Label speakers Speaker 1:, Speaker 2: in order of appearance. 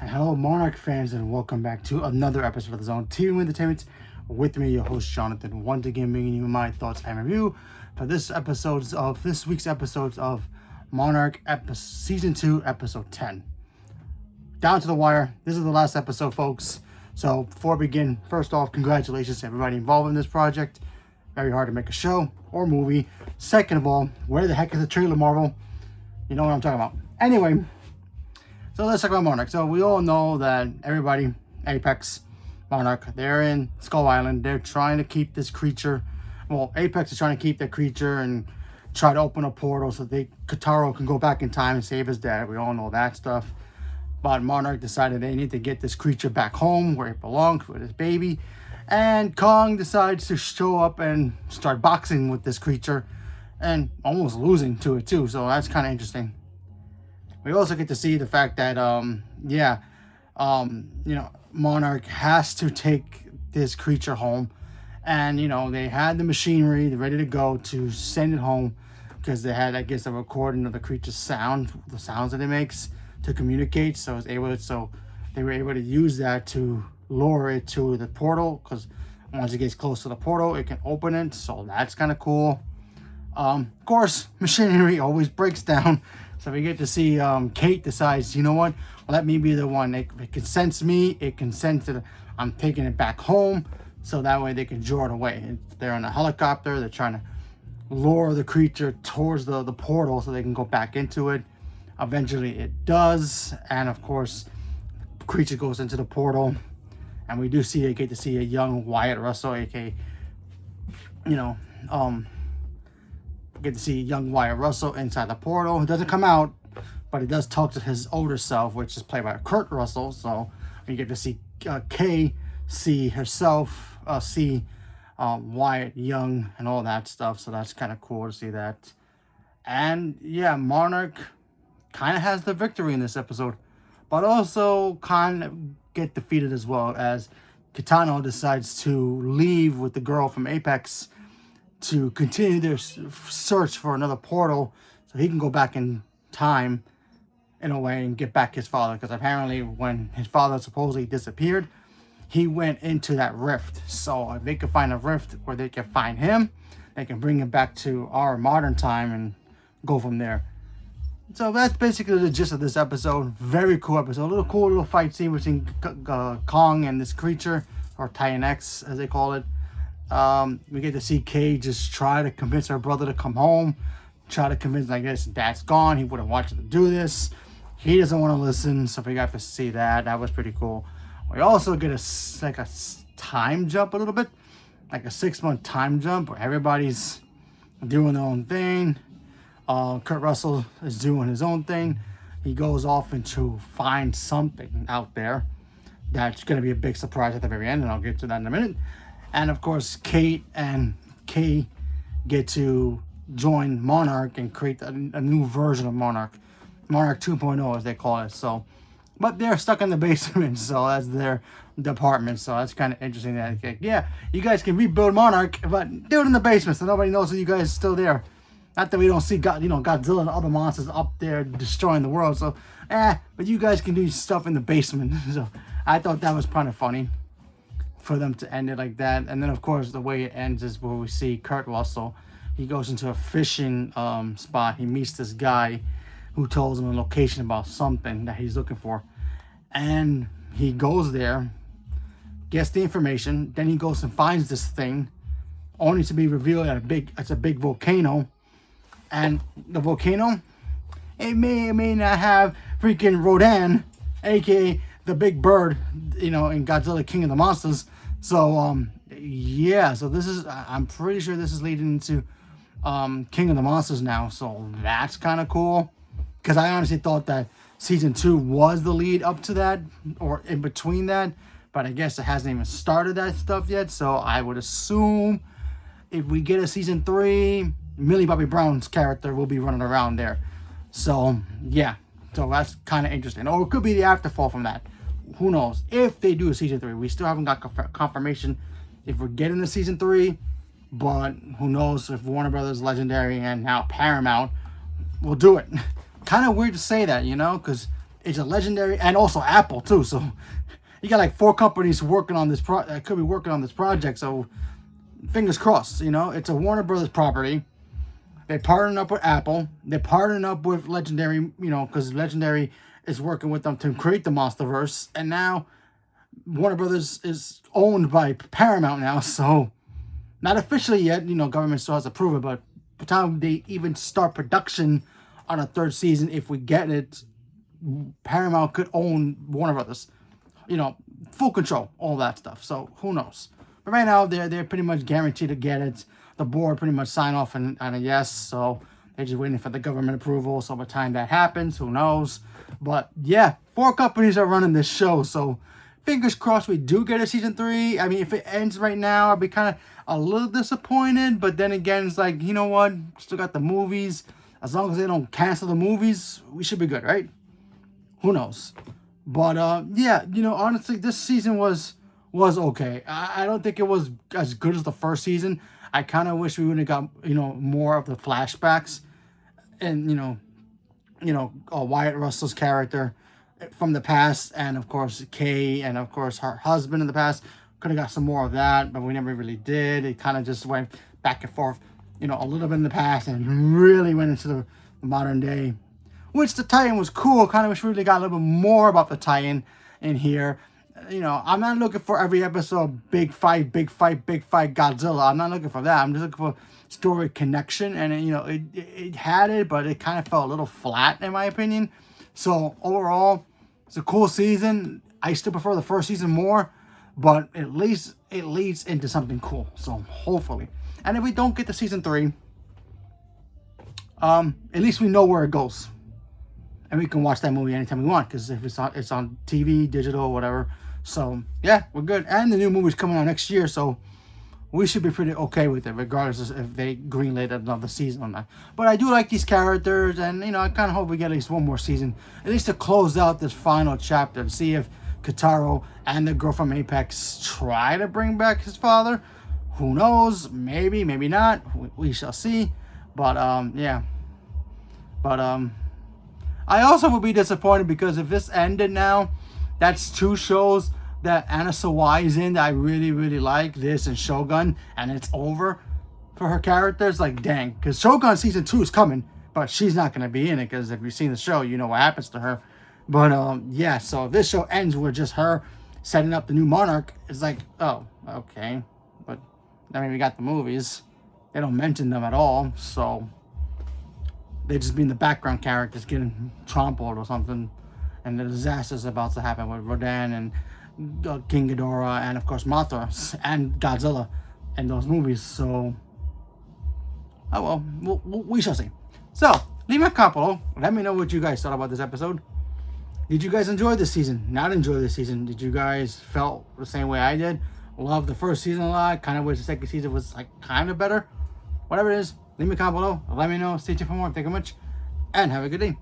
Speaker 1: And hello, Monarch fans, and welcome back to another episode of the Zone TV Entertainment. With me, your host Jonathan, once again bringing you my thoughts and review for this week's episodes of Monarch Season 2, Episode 10. Down to the wire. This is the last episode, folks. So before we begin, first off, congratulations to everybody involved in this project. Very hard to make a show or movie. Second of all, where the heck is the trailer, Marvel? You know what I'm talking about. Anyway, so let's talk about Monarch. So we all know that everybody, Apex, Monarch, they're in Skull Island. They're trying to keep this creature. Well, Apex is trying to keep that creature and try to open a portal so Kataro can go back in time and save his dad. We all know that stuff. But Monarch decided they need to get this creature back home where it belongs with his baby. And Kong decides to show up and start boxing with this creature and almost losing to it too. So that's kind of interesting. We also get to see the fact that, Monarch has to take this creature home. And, they had the machinery ready to go to send it home because they had, I guess, a recording of the creature's sound, the sounds that it makes to communicate. So they were able to use that to lure it to the portal, because once it gets close to the portal, it can open it. So that's kind of cool. Of course, machinery always breaks down. So we get to see Kate decides, you know what, let me be the one. It can sense me. It can sense that I'm taking it back home. So that way they can draw it away. They're on a helicopter. They're trying to lure the creature towards the portal so they can go back into it. Eventually it does. And of course, the creature goes into the portal. And we do get to see a young Wyatt Russell, aka, get to see young Wyatt Russell inside the portal. He doesn't come out, but he does talk to his older self, which is played by Kurt Russell. So we get to see Kay see herself, Wyatt young and all that stuff. So that's kind of cool to see that. And yeah, Monarch kind of has the victory in this episode, but also kind of get defeated as well, as Kitano decides to leave with the girl from Apex to continue their search for another portal so he can go back in time in a way and get back his father, because apparently when his father supposedly disappeared, he went into that rift. So if they could find a rift where they can find him, they can bring him back to our modern time and go from there. So that's basically the gist of this episode. Very cool episode. A little fight scene between Kong and this creature, or Titan X as they call it. We get to see Kay just try to convince her brother to come home. Try to convince, I guess, dad's gone. He wouldn't want you to do this. He doesn't want to listen. So we got to see that. That was pretty cool. We also get a time jump a little bit. Like a 6-month time jump where everybody's doing their own thing. Kurt Russell is doing his own thing. He goes off to find something out there that's going to be a big surprise at the very end, and I'll get to that in a minute. And of course, Kate and Kay get to join Monarch and create a new version of Monarch 2.0 as they call it. So, but they're stuck in the basement, so that's their department. So that's kind of interesting that, yeah, you guys can rebuild Monarch, but do it in the basement so nobody knows that you guys are still there. Not that we don't see Godzilla and other monsters up there destroying the world. So, but you guys can do stuff in the basement. So I thought that was kind of funny for them to end it like that. And then of course the way it ends is where we see Kurt Russell. He goes into a fishing spot. He meets this guy who tells him a location about something that he's looking for. And he goes there, gets the information. Then he goes and finds this thing, only to be revealed at it's a big volcano. And the volcano, it may or may not have freaking Rodan, aka the big bird, in Godzilla King of the Monsters. So yeah, so this is, I'm pretty sure this is leading into King of the Monsters now. So that's kind of cool, because I honestly thought that season 2 was the lead up to that, or in between that, but I guess it hasn't even started that stuff yet. So I would assume if we get a season 3, Millie Bobby Brown's character will be running around there. So yeah, so that's kind of interesting. Or it could be the afterfall from that. Who knows? If they do a season 3, we still haven't got confirmation if we're getting a season 3. But who knows if Warner Brothers, Legendary, and now Paramount will do it. Kind of weird to say that, because it's a Legendary and also Apple too. So you got like 4 companies working on this could be working on this project. So fingers crossed. You know, it's a Warner Brothers property. They partnered up with Apple. They partnered up with Legendary. You know, because Legendary is working with them to create the MonsterVerse, and now Warner Brothers is owned by Paramount now. So not officially yet. You know, government still has to prove it, but by the time they even start production on a 3rd season, if we get it, Paramount could own Warner Brothers. You know, full control, all that stuff. So who knows? But right now, they're pretty much guaranteed to get it. The board pretty much sign off on a yes. So they're just waiting for the government approval. So by the time that happens, who knows? But yeah, 4 companies are running this show. So fingers crossed we do get a season 3. I mean, if it ends right now, I'll be kind of a little disappointed. But then again, it's like, you know what? Still got the movies. As long as they don't cancel the movies, we should be good, right? Who knows? But yeah, you know, honestly, this season was okay. I don't think it was as good as the first season. I kind of wish we would have got, you know, more of the flashbacks, and you know, Wyatt Russell's character from the past, and of course Kay, and of course her husband in the past. Could have got some more of that, but we never really did. It kind of just went back and forth, you know, a little bit in the past, and really went into the modern day. Which the tie-in was cool. Kind of wish we really got a little bit more about the tie-in in here. You know, I'm not looking for every episode big fight, Godzilla. I'm not looking for that. I'm just looking for story connection, and you know, it had it, but it kind of felt a little flat in my opinion. So overall, it's a cool season. I still prefer the first season more, but at least it leads into something cool. So hopefully, and if we don't get to season 3, at least we know where it goes. And we can watch that movie anytime we want, because if it's on TV, digital, whatever. So yeah, we're good. And the new movie's coming out next year, so we should be pretty okay with it, regardless if they greenlit another season or not. But I do like these characters, and you know, I kind of hope we get at least one more season, at least to close out this final chapter, to see if Kataro and the girl from Apex try to bring back his father. Who knows? Maybe, maybe not. We shall see. But yeah. But I also would be disappointed, because if this ended now, that's 2 shows that Anna Sawai is in that I really, really like, this and Shogun, and it's over for her characters. Like, dang, because Shogun season 2 is coming, but she's not going to be in it, because if you've seen the show, you know what happens to her. But yeah, so if this show ends with just her setting up the new monarch, it's like, oh, okay. But I mean, we got the movies. They don't mention them at all, so they just be in the background characters getting trampled or something, and the disaster's about to happen with Rodan and King Ghidorah, and of course Mothra and Godzilla in those movies. So, oh well, we shall see. So, leave me a comment below. Let me know what you guys thought about this episode. Did you guys enjoy this season? Not enjoy this season? Did you guys felt the same way I did? Love the first season a lot. Kind of wish the second season was like kind of better. Whatever it is, leave me a comment below. Let me know. Stay tuned for more. Thank you much, and have a good day.